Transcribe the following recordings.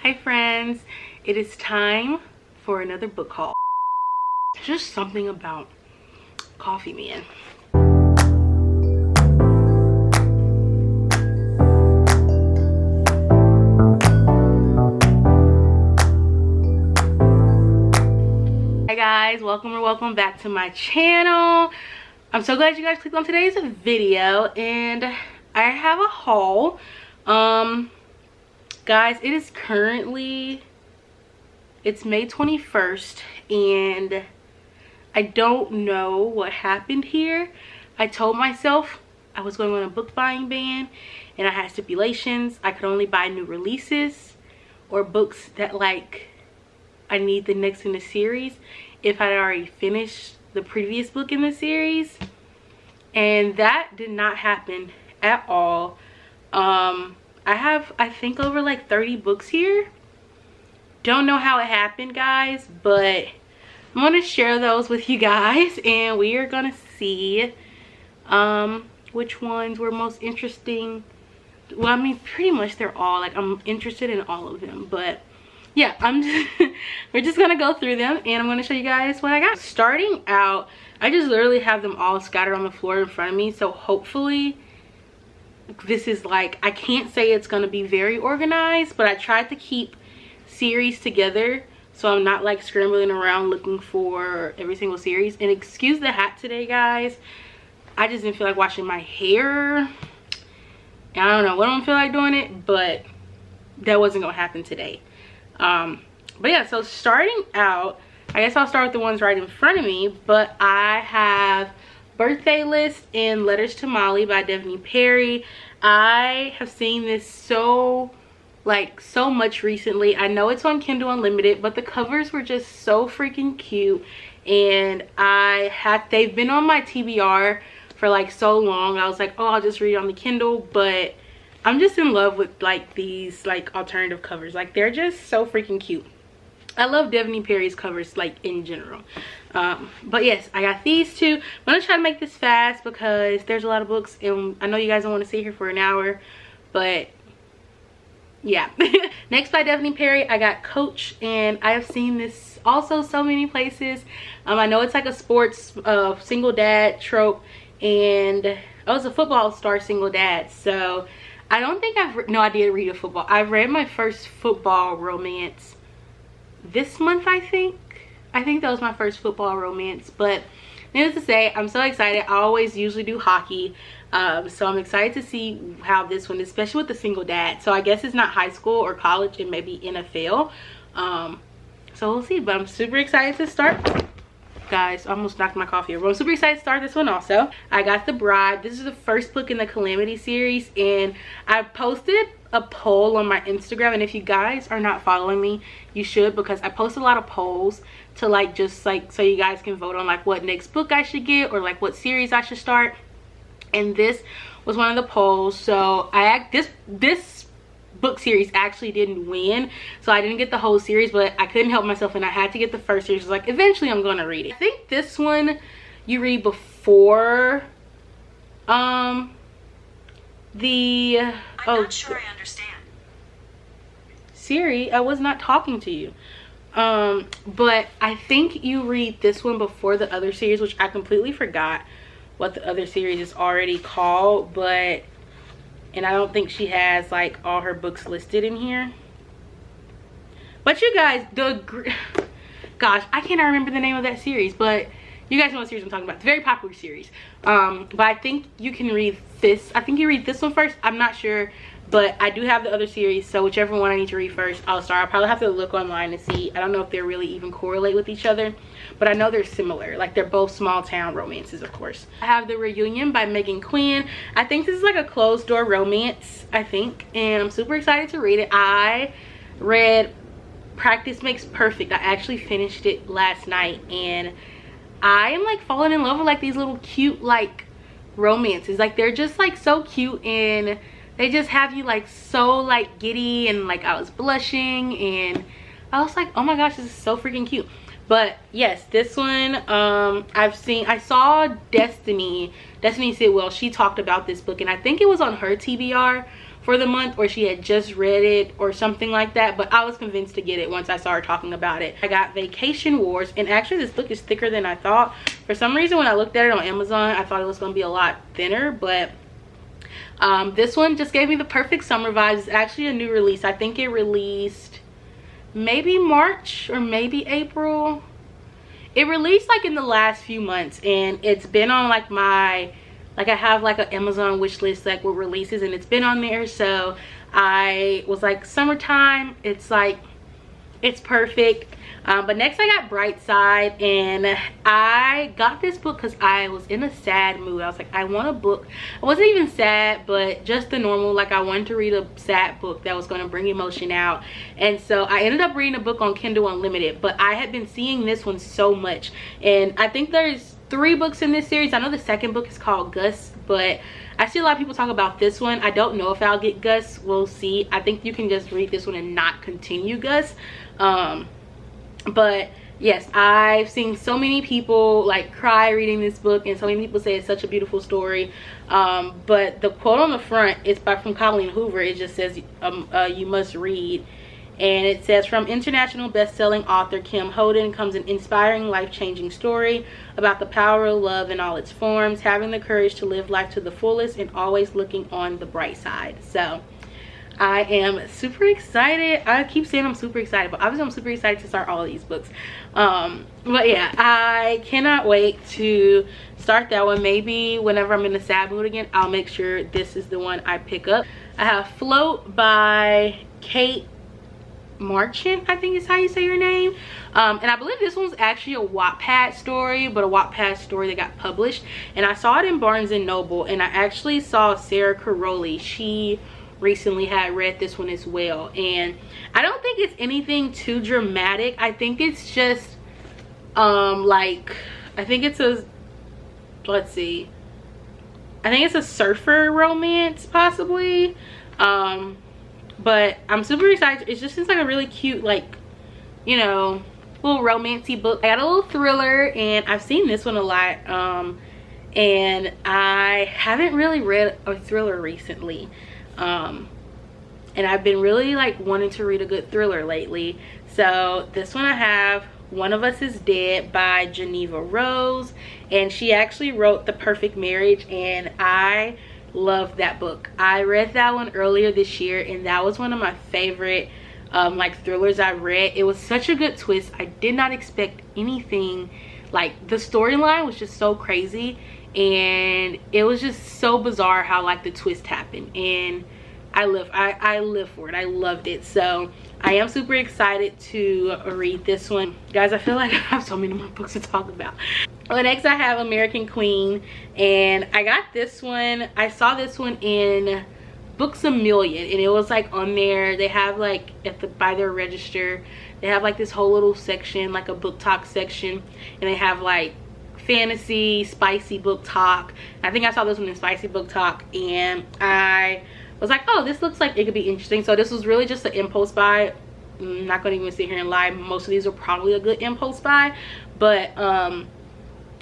Hi friends, it is time for another book haul. Just something about coffee, man. Hi guys, welcome back to my channel. I'm so glad you guys clicked on today's video, and I have a haul. Guys, it is currently, it's May 21st, and I don't know what happened here. I told myself I was going on a book buying ban, and I had stipulations. I could only buy new releases or books that like I need the next in the series if I'd already finished the previous book in the series, and that did not happen at all. I have, I think, over like 30 books here. Don't know how it happened, guys, but I'm gonna share those with you guys, and we are gonna see which ones were most interesting. Well, I mean, pretty much they're all, like, I'm interested in all of them, but yeah, we're just gonna go through them, and I'm gonna show you guys what I got. Starting out, I just literally have them all scattered on the floor in front of me, so hopefully this is like, I can't say it's gonna be very organized, but I tried to keep series together so I'm not like scrambling around looking for every single series. And excuse the hat today, guys, I just didn't feel like washing my hair. I don't know what I'm gonna feel like doing it, but that wasn't gonna happen today. But yeah, so starting out, I guess I'll start with the ones right in front of me, but I have Birthday List and Letters to Molly by Jasmine Cierra. I have seen this so much recently. I know it's on Kindle Unlimited, but the covers were just so freaking cute, and they've been on my TBR for like so long. I was like, oh, I'll just read it on the Kindle, but I'm just in love with like these like alternative covers. Like, they're just so freaking cute. I love Jasmine Cierra's covers like in general. But yes, I got these two. I'm gonna try to make this fast because there's a lot of books, and I know you guys don't want to sit here for an hour, but yeah. Next, by Jasmine Cierra, I got Coach, and I have seen this also so many places. I know it's like a sports single dad trope, and I was a football star single dad, so I don't think I did read a football. I read my first football romance this month, I think that was my first football romance. But needless to say, I'm so excited. I always usually do hockey, so I'm excited to see how this one, especially with the single dad. So I guess it's not high school or college, it may be NFL, so we'll see. But I'm super excited to start. Guys, I almost knocked my coffee over. I'm super excited to start this one also. I got The Bride. This is the first book in the Calamity series, and I posted a poll on my Instagram, and if you guys are not following me, you should, because I post a lot of polls to like just like so you guys can vote on like what next book I should get or like what series I should start. And this was one of the polls. So this book series actually didn't win, so I didn't get the whole series, but I couldn't help myself and I had to get the first series. Like, eventually I'm gonna read it. I think this one you read before I'm not sure I understand. Siri, I was not talking to you. But I think you read this one before the other series, which I completely forgot what the other series is already called, and I don't think she has like all her books listed in here. But you guys, gosh, I cannot remember the name of that series, but you guys know what series I'm talking about. It's a very popular series. But I think you can read this. I think you read this one first. I'm not sure, but I do have the other series, so whichever one I need to read first, I'll start. I'll probably have to look online to see. I don't know if they really even correlate with each other, but I know they're similar. Like, they're both small town romances, of course. I have The Reunion by Megan Quinn. I think this is like a closed door romance, I think, and I'm super excited to read it. I read Practice Makes Perfect. I actually finished it last night, and I am like falling in love with like these little cute like romances. Like, they're just like so cute, and they just have you like so like giddy, and like I was blushing, and I was like, oh my gosh, this is so freaking cute. But yes, this one, I saw Destiny said, well, she talked about this book, and I think it was on her TBR for the month, or she had just read it or something like that, but I was convinced to get it once I started talking about it. I got Vacation Wars, and actually this book is thicker than I thought. For some reason when I looked at it on Amazon, I thought it was going to be a lot thinner, but this one just gave me the perfect summer vibes. It's actually a new release. I think it released maybe March or maybe April. It released like in the last few months, and it's been on like my, like I have like an Amazon wish list like with releases, and it's been on there. So I was like, summertime, it's like, it's perfect. But next I got Bright Side, and I got this book because I was in a sad mood. I was like, I want a book. I wasn't even sad, but just the normal, like I wanted to read a sad book that was going to bring emotion out. And so I ended up reading a book on Kindle Unlimited, but I had been seeing this one so much, and I think there's 3 books in this series. I know the second book is called Gus, but I see a lot of people talk about this one. I don't know if I'll get Gus. We'll see. I think you can just read this one and not continue Gus. But yes, I've seen so many people like cry reading this book, and so many people say it's such a beautiful story. But the quote on the front is from Colleen Hoover. It just says you must read, and it says, from international best-selling author Kim Holden comes an inspiring, life-changing story about the power of love in all its forms, having the courage to live life to the fullest, and always looking on the bright side. So I am super excited. I keep saying I'm super excited, but obviously I'm super excited to start all of these books. But yeah, I cannot wait to start that one. Maybe whenever I'm in a sad mood again, I'll make sure this is the one I pick up. I have Float by Kate Marchant, I think is how you say your name. And I believe this one's actually a Wattpad story, but a Wattpad story that got published. And I saw it in Barnes and Noble, and I actually saw Sarah Caroli. She recently had read this one as well, and I don't think it's anything too dramatic. I think it's just like, I think it's a, let's see, I think it's a surfer romance possibly. But I'm super excited. It just seems like a really cute, like, you know, little romancy book. I got a little thriller, and I've seen this one a lot, and I haven't really read a thriller recently. And I've been really like wanting to read a good thriller lately. So this one I have One of Us is Dead by Geneva Rose, and she actually wrote The Perfect Marriage, and I love that book. I read that one earlier this year, and that was one of my favorite like thrillers I read. It was such a good twist. I did not expect anything. Like, the storyline was just so crazy, and it was just so bizarre how like the twist happened, and I live for it. I loved it. So I am super excited to read this one. Guys, I feel like I have so many more books to talk about. Well, next I have American Queen, and I got this one. I saw this one in Books A Million, and it was like on there. They have like by their register, they have like this whole little section, like a book talk section, and they have like fantasy, spicy book talk. I think I saw this one in spicy book talk, and I was like, oh, this looks like it could be interesting. So this was really just an impulse buy. I'm not gonna even sit here and lie, most of these are probably a good impulse buy, but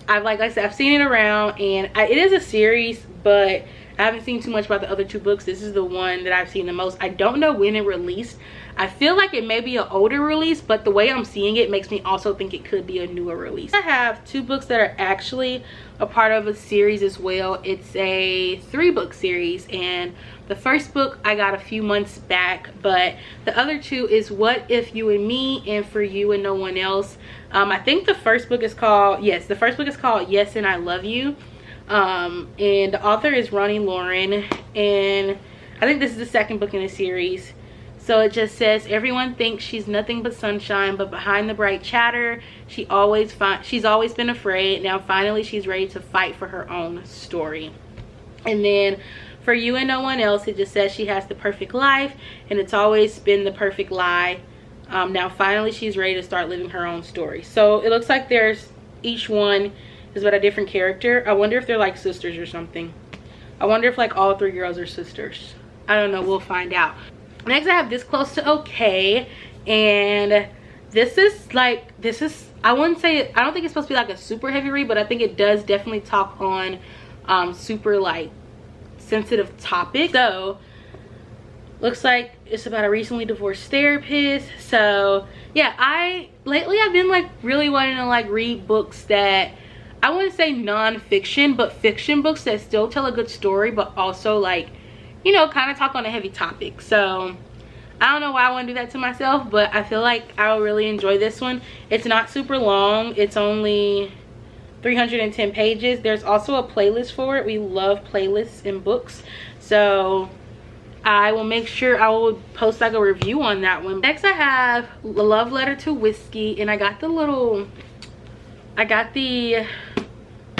like I said, I've seen it around, and it is a series, but I haven't seen too much about the other 2 books. This is the one that I've seen the most. I don't know when it released. I feel like it may be an older release, but the way I'm seeing it makes me also think it could be a newer release. I have 2 books that are actually a part of a series as well. It's a 3-book series, and the first book I got a few months back, but the other 2 is What If You and Me and For You and No One Else. I think the first book is called, yes, the first book is called Yes and I Love You. And the author is Ronnie Lauren, and I think this is the second book in the series. So it just says, everyone thinks she's nothing but sunshine, but behind the bright chatter, she's always been afraid. Now finally she's ready to fight for her own story. And then For You and No One Else, it just says she has the perfect life, and it's always been the perfect lie. Now finally she's ready to start living her own story. So it looks like each one is about a different character. I wonder if they're like sisters or something. I wonder if like all 3 girls are sisters. I don't know, we'll find out. Next I have This Close to Okay, and this is I wouldn't say, I don't think it's supposed to be like a super heavy read, but I think it does definitely talk on super like sensitive topics. So Looks like it's about a recently divorced therapist. So yeah, lately I've been like really wanting to like read books that, I wouldn't say non-fiction, but fiction books that still tell a good story, but also like, you know, kind of talk on a heavy topic. So I don't know why I want to do that to myself, but I feel like I'll really enjoy this one. It's not super long. It's only 310 pages. There's also a playlist for it. We love playlists in books. So I will make sure I will post like a review on that one. Next I have The Love Letter to Whiskey, and I got the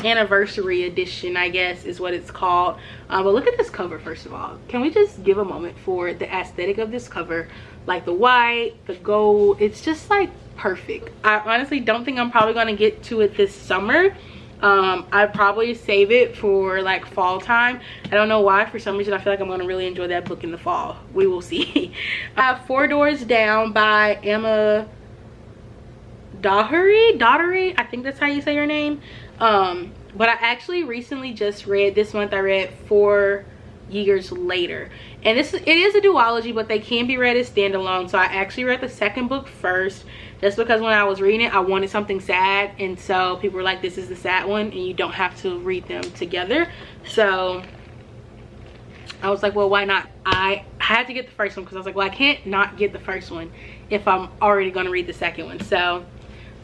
anniversary edition, I guess is what it's called. But look at this cover. First of all, can we just give a moment for the aesthetic of this cover? Like the white, the gold, it's just like perfect. I honestly don't think I'm probably going to get to it this summer. I'd probably save it for like fall time. I don't know why. For some reason I feel like I'm going to really enjoy that book in the fall. We will see. I have Four Doors Down by Emma Daughtery, I think that's how you say her name. But I actually recently just read, this month I read 4 Years Later, and it is a duology, but they can be read as standalone. So I actually read the second book first, just because when I was reading it I wanted something sad, and so people were like, this is the sad one and you don't have to read them together. So I was like, well, why not? I had to get the first one because I was like, well, I can't not get the first one if I'm already going to read the second one. So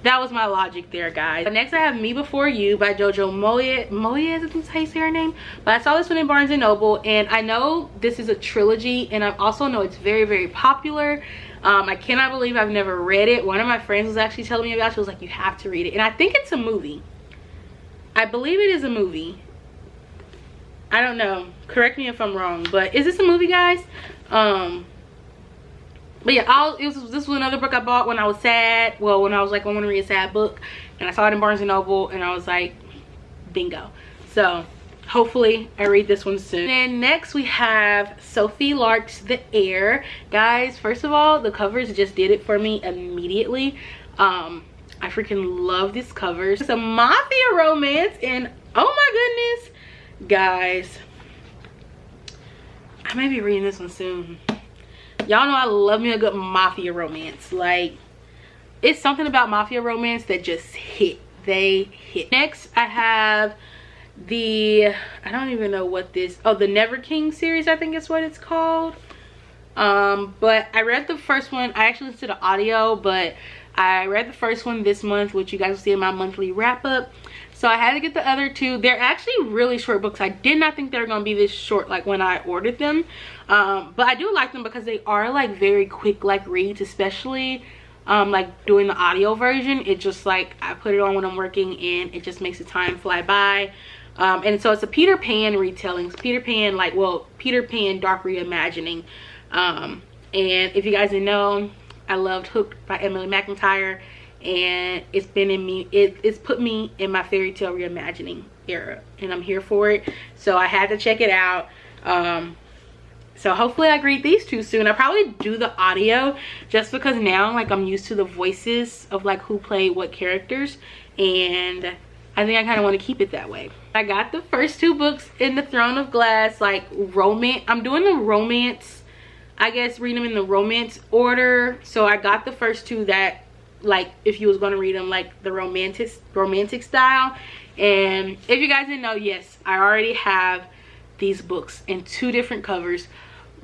that was my logic there, guys. Next I have Me Before You by Jojo Moyes, I think that's how you say her name. But I saw this one in Barnes & Noble, and I know this is a trilogy, and I also know it's very, very popular. I cannot believe I've never read it. One of my friends was actually telling me about it. She was like, you have to read it. And I think it's a movie. I believe it is a movie. I don't know. Correct me if I'm wrong. But is this a movie, guys? But yeah, this was another book I bought when I was sad. Well, when I was like, I want to read a sad book. And I saw it in Barnes & Noble, and I was like, bingo. So hopefully I read this one soon. And next we have Sophie Lark's The Air. Guys, first of all, the covers just did it for me immediately. I freaking love these covers. It's a mafia romance, and oh my goodness, guys, I may be reading this one soon. Y'all know I love me a good mafia romance. Like, it's something about mafia romance that just hit. They hit. Next I have I don't even know what this, the Never King series, I think is what it's called. But I read the first one. I actually listened to the audio, but I read the first one this month, which you guys will see in my monthly wrap up. So I had to get the other two. They're actually really short books. I did not think they were going to be this short like when I ordered them. But I do like them because they are like very quick like reads, especially like doing the audio version. It just like, I put it on when I'm working and it just makes the time fly by. And so it's a Peter Pan retelling. It's Peter Pan, like, well, Peter Pan Dark Reimagining. And if you guys didn't know, I loved Hooked by Emily McIntyre, and it's been in me, it's put me in my fairy tale reimagining era, and I'm here for it. So I had to check it out. So hopefully I read these two soon. I probably do the audio just because now like I'm used to the voices of like who played what characters, and I think I kind of want to keep it that way. I got the first two books in the Throne of Glass, like romance. I'm doing the romance, I guess, read them in the romance order. So I got the first two that, like, if you was going to read them like the romantic style. And if you guys didn't know, yes, I already have these books in 2 different covers.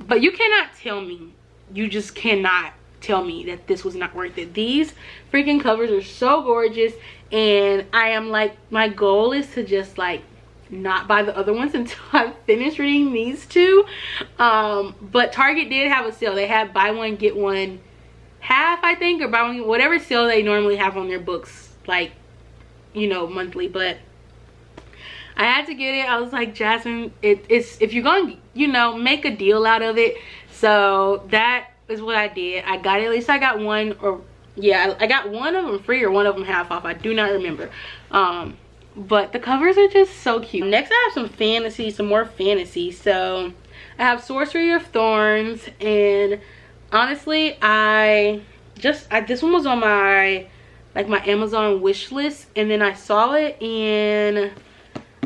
But you cannot tell me, you just cannot tell me that this was not worth it. These freaking covers are so gorgeous, and I am like, my goal is to just like not buy the other ones until I finish reading these two. But Target did have a sale. They had buy one get one half, I think, or buy one, whatever sale they normally have on their books, like, you know, monthly. But I had to get it. I was like, Jasmine, it's if you're gonna, you know, make a deal out of it. So that is what I did. I got it. At least I got one, or yeah, I got one of them free or one of them half off. I do not remember. But the covers are just so cute. Next I have some fantasy, some more fantasy. So I have Sorcery of Thorns, and honestly, this one was on my, like, my Amazon wish list, and then I saw it, and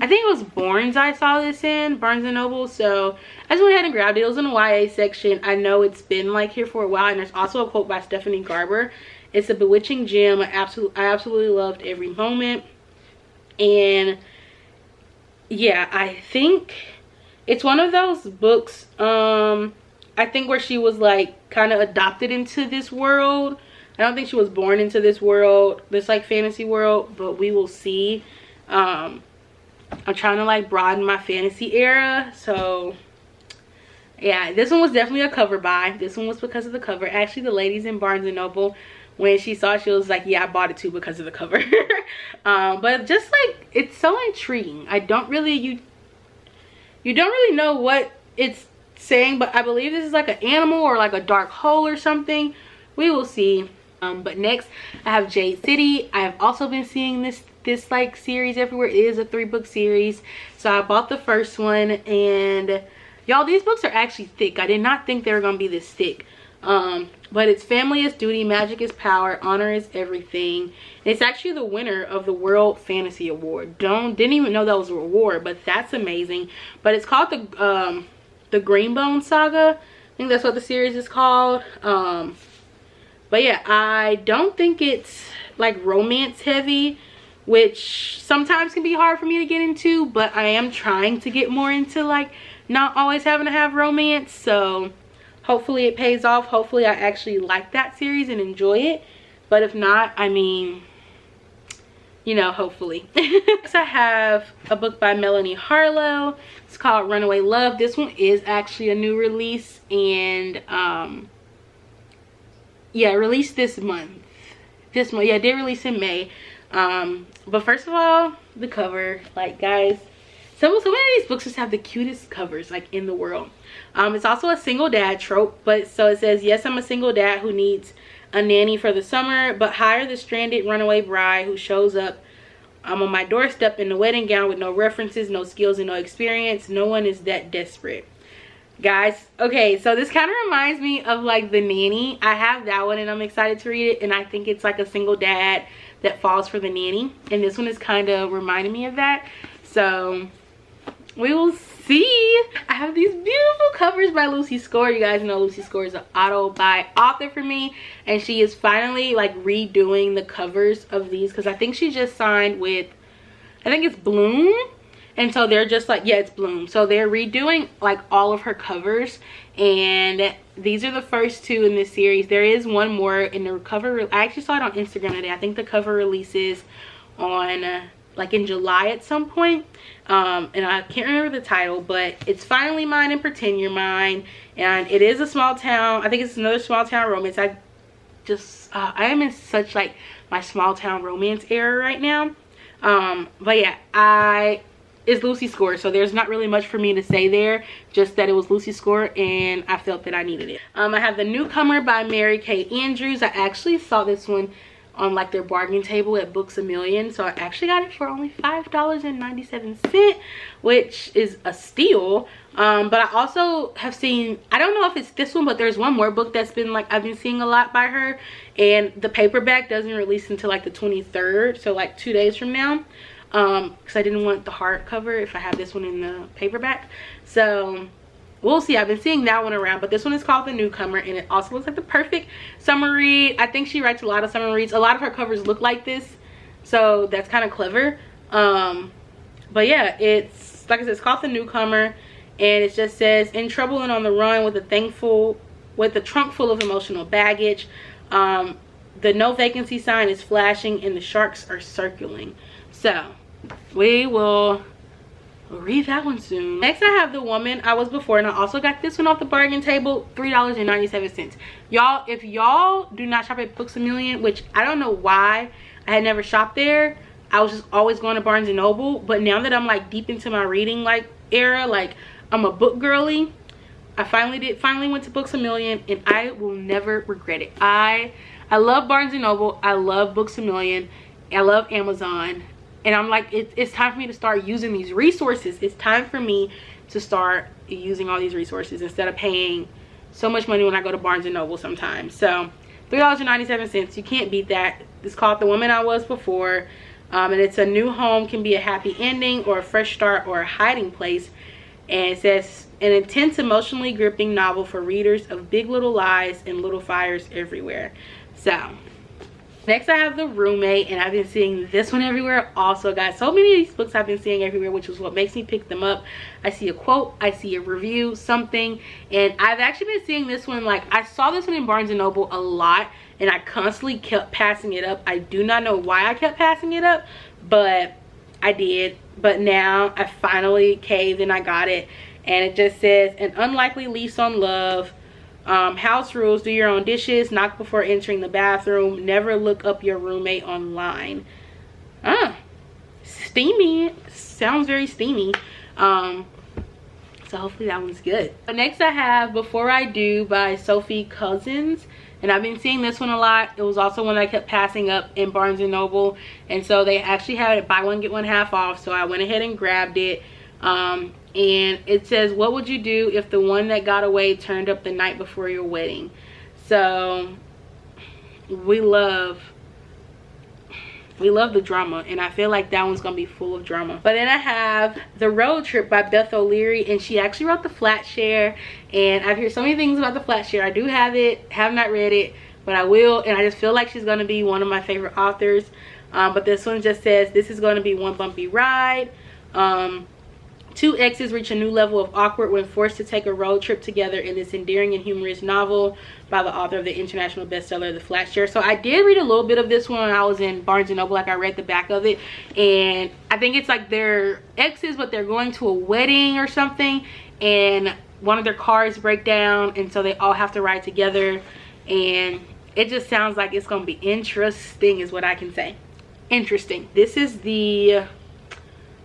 I think it was Barnes I saw this in, Barnes and Noble. So I just went ahead and grabbed it. It was in the YA section. I know it's been like here for a while, and there's also a quote by Stephanie Garber. It's a bewitching gem. I absolutely loved every moment. And yeah, I think it's one of those books, I think where she was like kind of adopted into this world. I don't think she was born into this world, this like fantasy world, but we will see. I'm trying to like broaden my fantasy era. So yeah, this one was definitely a cover buy. This one was because of the cover. Actually, the ladies in Barnes and Noble, when she saw it, she was like, yeah, I bought it too because of the cover. But just like, it's so intriguing. I don't really, you don't really know what it's saying, but I believe this is like an animal or like a dark hole or something. We will see. But next I have Jade City. I have also been seeing this like series everywhere. It is a 3-book series, so I bought the first one, and y'all, these books are actually thick. I did not think they were gonna be this thick. But it's Family is Duty, Magic is Power, Honor is Everything. And it's actually the winner of the World Fantasy Award. Didn't even know that was a award, but that's amazing. But it's called the Greenbone Saga. I think that's what the series is called. But yeah, I don't think it's like romance heavy, which sometimes can be hard for me to get into, but I am trying to get more into like not always having to have romance. So hopefully it pays off. Hopefully I actually like that series and enjoy it. But if not, I mean, you know, hopefully. Next I have a book by Melanie Harlow. It's called Runaway Love. This one is actually a new release, and yeah, released this month. Yeah, it did release in May. But first of all, the cover, like, guys, some of these books just have the cutest covers like in the world. It's also a single dad trope, but so it says, yes, I'm a single dad who needs a nanny for the summer, but hire the stranded runaway bride who shows up on my doorstep in the wedding gown with no references, no skills, and no experience. No one is that desperate. Guys, okay, so this kind of reminds me of like The Nanny. I have that one and I'm excited to read it, and I think it's like a single dad that falls for the nanny, and this one is kind of reminding me of that. So we will see. I have these beautiful covers by Lucy Score. You guys know Lucy Score is an auto-buy author for me, and she is finally like redoing the covers of these, because I think she just signed with, I think it's Bloom. And so they're just like, yeah, it's Bloom. So they're redoing like all of her covers, and these are the first 2 in this series. There is one more in the cover. I actually saw it on Instagram today. I think the cover releases on like in July at some point. And I can't remember the title, but it's Finally Mine and Pretend You're Mine. And it is a small town. I think it's another small town romance. I am in such like my small town romance era right now. But yeah, it's Lucy Score, so there's not really much for me to say there, just that it was Lucy Score and I felt that I needed it. I have The Newcomer by Mary Kay Andrews. I actually saw this one on like their bargain table at Books A Million, so I actually got it for only $5.97, which is a steal. But I also have seen, I don't know if it's this one, but there's one more book that's been like I've been seeing a lot by her, and the paperback doesn't release until like the 23rd, so like 2 days from now. Because I didn't want the hardcover if I have this one in the paperback. So we'll see. I've been seeing that one around, but this one is called The Newcomer, and it also looks like the perfect summer read. I think she writes a lot of summer reads. A lot of her covers look like this, so that's kind of clever. But yeah, it's like I said, it's called The Newcomer, and it just says, in trouble and on the run with a trunk full of emotional baggage. The no vacancy sign is flashing and the sharks are circling. So we will read that one soon. Next I have The Woman I Was Before, and I also got this one off the bargain table, $3.97. Y'all, if y'all do not shop at Books A Million, which I don't know why I had never shopped there, I was just always going to Barnes and Noble, but now that I'm like deep into my reading like era, like I'm a book girly, I finally went to Books A Million, and I will never regret it. I love Barnes and Noble, I love Books A Million, I love Amazon. And I'm like, it's time for me to start using these resources. It's time for me to start using all these resources instead of paying so much money when I go to Barnes and Noble sometimes. So $3.97, you can't beat that. It's called The Woman I Was Before. And it's a new home can be a happy ending or a fresh start or a hiding place. And it says, an intense, emotionally gripping novel for readers of Big Little Lies and Little Fires Everywhere. So next I have The Roommate, and I've been seeing this one everywhere also, guys. So many of these books I've been seeing everywhere, which is what makes me pick them up. I see a quote, I see a review, something, and I've actually been seeing this one, like I saw this one in Barnes & Noble a lot, and I constantly kept passing it up. I do not know why I kept passing it up, but I did. But now I finally caved and I got it, and it just says, an unlikely lease on love. House rules: do your own dishes, knock before entering the bathroom, never look up your roommate online. Steamy. Sounds very steamy. So hopefully that one's good. So next I have Before I Do by Sophie Cousins, and I've been seeing this one a lot. It was also one I kept passing up in Barnes & Noble, and so they actually had it buy one get one half off, so I went ahead and grabbed it. And it says, what would you do if the one that got away turned up the night before your wedding? So we love the drama, and I feel like that one's gonna be full of drama. But then I have The Road Trip by Beth O'Leary, and she actually wrote the flat share, and I've heard so many things about the flat share. I do have it, have not read it, but I will, and I just feel like she's gonna be one of my favorite authors. But this one just says, this is gonna be one bumpy ride. Two exes reach a new level of awkward when forced to take a road trip together in this endearing and humorous novel by the author of the international bestseller The Flat Share. So I did read a little bit of this one when I was in Barnes & Noble. Like I read the back of it, and I think it's like they're exes but they're going to a wedding or something, and one of their cars break down, and so they all have to ride together, and it just sounds like it's gonna be interesting is what I can say. Interesting. This is the,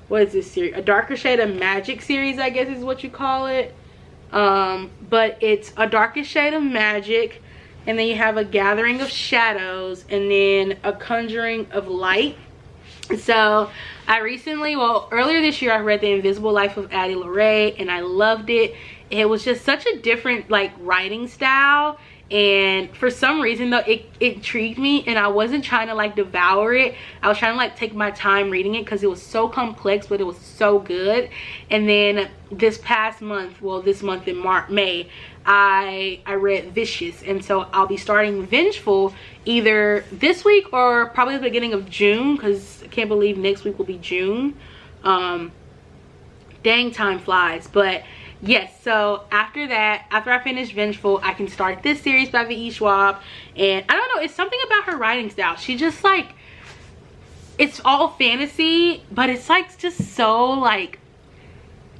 what is this series? A Darker Shade of Magic series, I guess is what you call it. But it's A Darkest Shade of Magic, and then you have A Gathering of Shadows, and then A Conjuring of Light. So I recently, well, earlier this year I read The Invisible Life of Addie LaRae, and I loved it. It was just such a different like writing style, and for some reason though it intrigued me, and I wasn't trying to like devour it. I was trying to like take my time reading it because it was so complex, but it was so good. And then this past month, well this month in May, I read Vicious, and so I'll be starting Vengeful either this week or probably the beginning of June, because I can't believe next week will be June. Dang, time flies. But yes, so after that, after I finish Vengeful, I can start this series by V.E. Schwab. And I don't know, it's something about her writing style. She just like, it's all fantasy, but it's like just so like,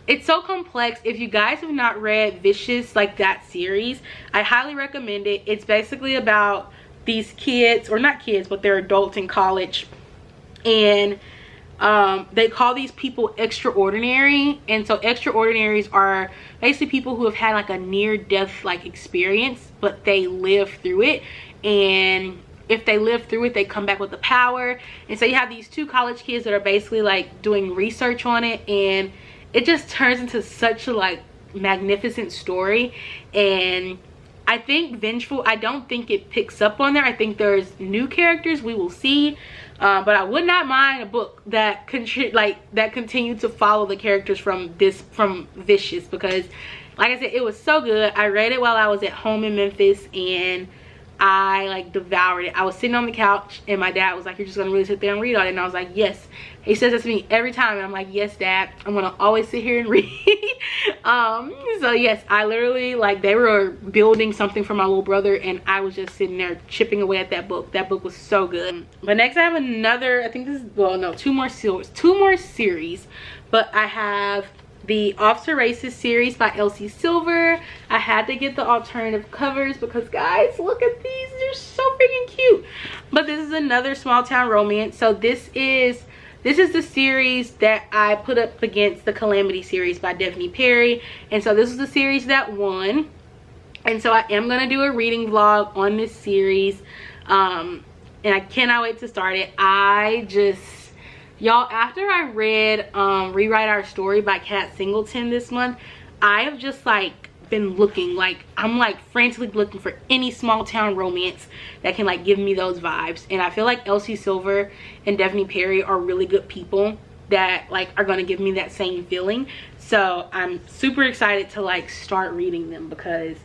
it's so complex. If you guys have not read Vicious, like that series, I highly recommend it. It's basically about these kids, or not kids, but they're adults in college, and they call these people extraordinary. And so extraordinaries are basically people who have had like a near-death like experience, but they live through it, and if they live through it, they come back with the power. And so you have these two college kids that are basically like doing research on it, and it just turns into such a like magnificent story. And I think Vengeful, I don't think it picks up on there. I think there's new characters we will see, but I would not mind a book that continued to follow the characters from Vicious, because like I said, it was so good. I read it while I was at home in Memphis, and I like devoured it. I was sitting on the couch, and my dad was like, you're just gonna really sit there and read all it? And I was like, yes. He says that to me every time, and I'm like, yes dad, I'm gonna always sit here and read. So yes, I literally, like, they were building something for my little brother, and I was just sitting there chipping away at that book. That book was so good. But next I have another, I think this is, well no, two more series, but I have the Off to Races series by Elsie Silver. I had to get the alternative covers because guys, look at these, they're so freaking cute. But this is another small town romance. So this is the series that I put up against the Calamity series by Daphne Perry, and so this is the series that won. And so I am gonna do a reading vlog on this series, and I cannot wait to start it. Y'all, after I read Rewrite Our Story by Kat Singleton this month, I have just like been looking, like I'm like frantically looking for any small town romance that can like give me those vibes. And I feel like Elsie Silver and Devney Perry are really good people that like are gonna give me that same feeling. So I'm super excited to like start reading them because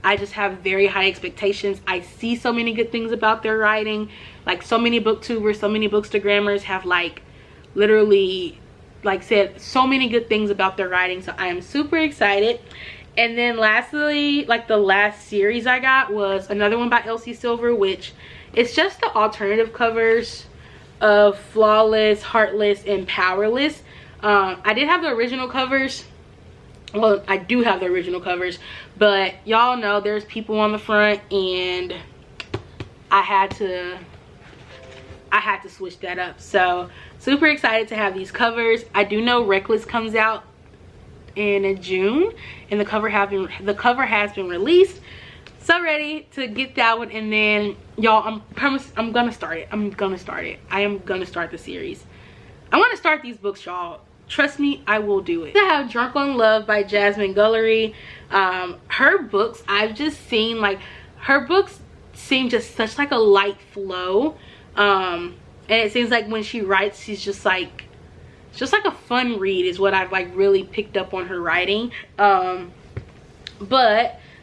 I just have very high expectations. I see so many good things about their writing. Like so many booktubers, so many bookstagrammers have like literally like said so many good things about their writing. So I am super excited. And then lastly, like the last series I got was another one by Elsie Silver, which it's just the alternative covers of Flawless, Heartless, and Powerless. I did have the original covers. Well, I do have the original covers, but y'all know there's people on the front, and I had to switch that up. So super excited to have these covers. I do know Reckless comes out in June, and the cover has been released. So ready to get that one. And then y'all, I'm gonna start it. I am gonna start the series. I want to start these books, y'all. Trust me, I will do it. I have Drunk on Love by Jasmine Cierra. Her books, I've just seen like her books seem just such like a light flow, and it seems like when she writes, she's just like, it's just like a fun read is what I've like really picked up on her writing. But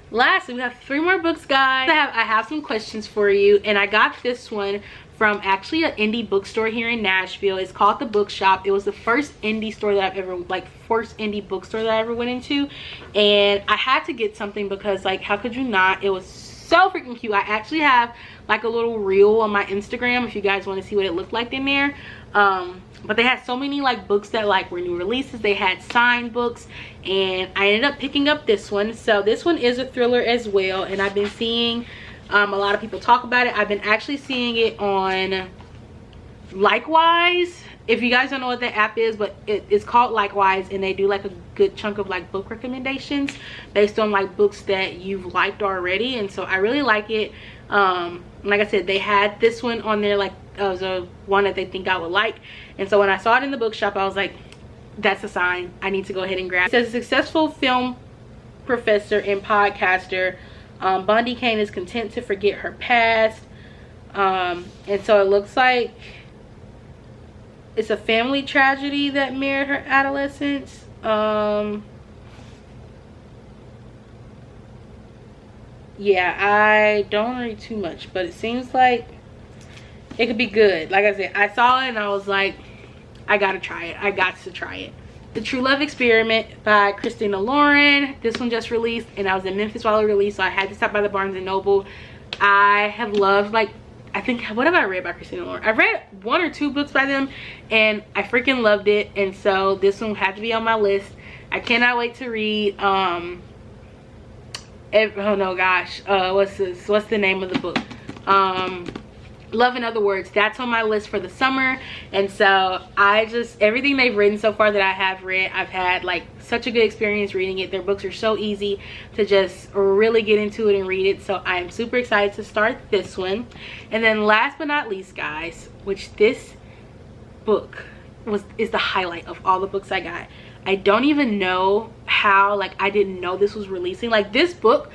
lastly, we have 3 more books, guys. I have some questions for you, and I got this one from actually an indie bookstore here in Nashville. It's called The Bookshop. It was the first indie store that I've ever, like first indie bookstore that I ever went into, and I had to get something because like how could you not? It was so freaking cute. I actually have like a little reel on my Instagram if you guys want to see what it looked like in there. But they had so many like books that like were new releases. They had signed books, and I ended up picking up this one. So this one is a thriller as well, and I've been seeing a lot of people talk about it. I've been actually seeing it on Likewise. If you guys don't know what that app is, but it's called Likewise, and they do like a good chunk of like book recommendations based on like books that you've liked already. And so I really like it. Like I said, they had this one on there, like as a one that they think I would like. And so when I saw it in the bookshop, I was like, that's a sign. I need to go ahead and grab it. It says, a successful film professor and podcaster, Bondi Kane is content to forget her past. And so it looks like it's a family tragedy that mirrored her adolescence. Yeah, I don't read too much, but it seems like it could be good. Like I said, I saw it and I was like, I gotta try it. I got to try it. The True Love Experiment by Christina Lauren. This one just released, and I was in Memphis while it released, so I had to stop by the Barnes & Noble. I have loved, like, I think, what have I read by Christina Lauren? I've read 1 or 2 books by them, and I freaking loved it. And so this one had to be on my list. I cannot wait to read, oh no, gosh, what's the name of the book? Love in Other Words. That's on my list for the summer. And so I just, everything they've written so far that I have read, I've had like such a good experience reading it. Their books are so easy to just really get into it and read it. So I am super excited to start this one. And then last but not least, guys, which this book is the highlight of all the books I got. I don't even know how, like, I didn't know this was releasing. Like, this book,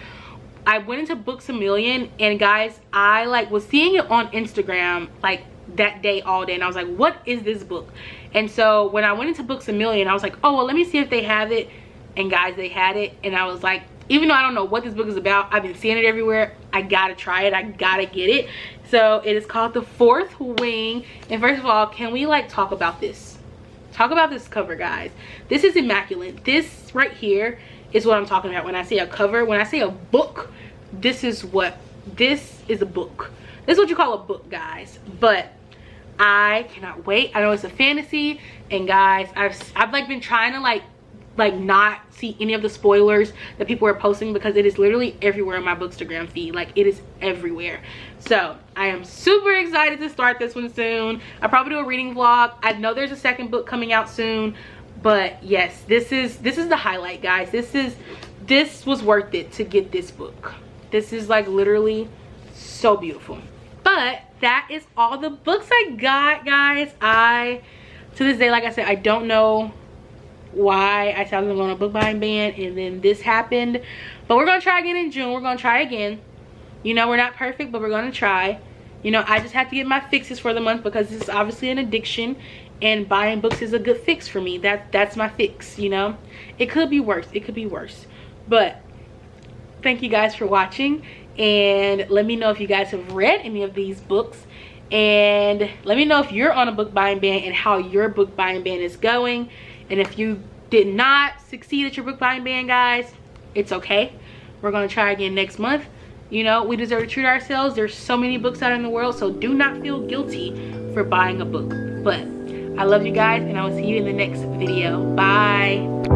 I went into Books A Million, and guys, I like was seeing it on Instagram like that day all day, and I was like, what is this book? And so when I went into Books A Million, I was like, oh well, let me see if they have it. And guys, they had it. And I was like, even though I don't know what this book is about, I've been seeing it everywhere, I gotta try it, I gotta get it. So it is called The Fourth Wing. And first of all, can we like talk about this cover, guys? This is immaculate. This right here is what I'm talking about when I say a cover. When I say a book, this is a book. This is what you call a book, guys. But I cannot wait. I know it's a fantasy, and guys, I've like been trying to like not see any of the spoilers that people are posting, because it is literally everywhere on my Bookstagram feed. Like, it is everywhere. So I am super excited to start this one soon. I'll probably do a reading vlog. I know there's a second book coming out soon, but yes, this is the highlight, guys. This was worth it to get this book. This is like literally so beautiful. But that is all the books I got, guys. To this day, like I said, I don't know why I said I was gonna go on a book buying ban, and then this happened. But we're gonna try again in June. We're gonna try again. You know, we're not perfect, but we're gonna try. You know, I just have to get my fixes for the month because this is obviously an addiction, and buying books is a good fix for me. That's my fix, you know. It could be worse. It could be worse. But thank you guys for watching, and let me know if you guys have read any of these books, and let me know if you're on a book buying ban and how your book buying ban is going. And if you did not succeed at your book buying ban, guys, it's okay. We're gonna try again next month. You know, we deserve to treat ourselves. There's so many books out in the world, so do not feel guilty for buying a book. But I love you guys, and I will see you in the next video. Bye.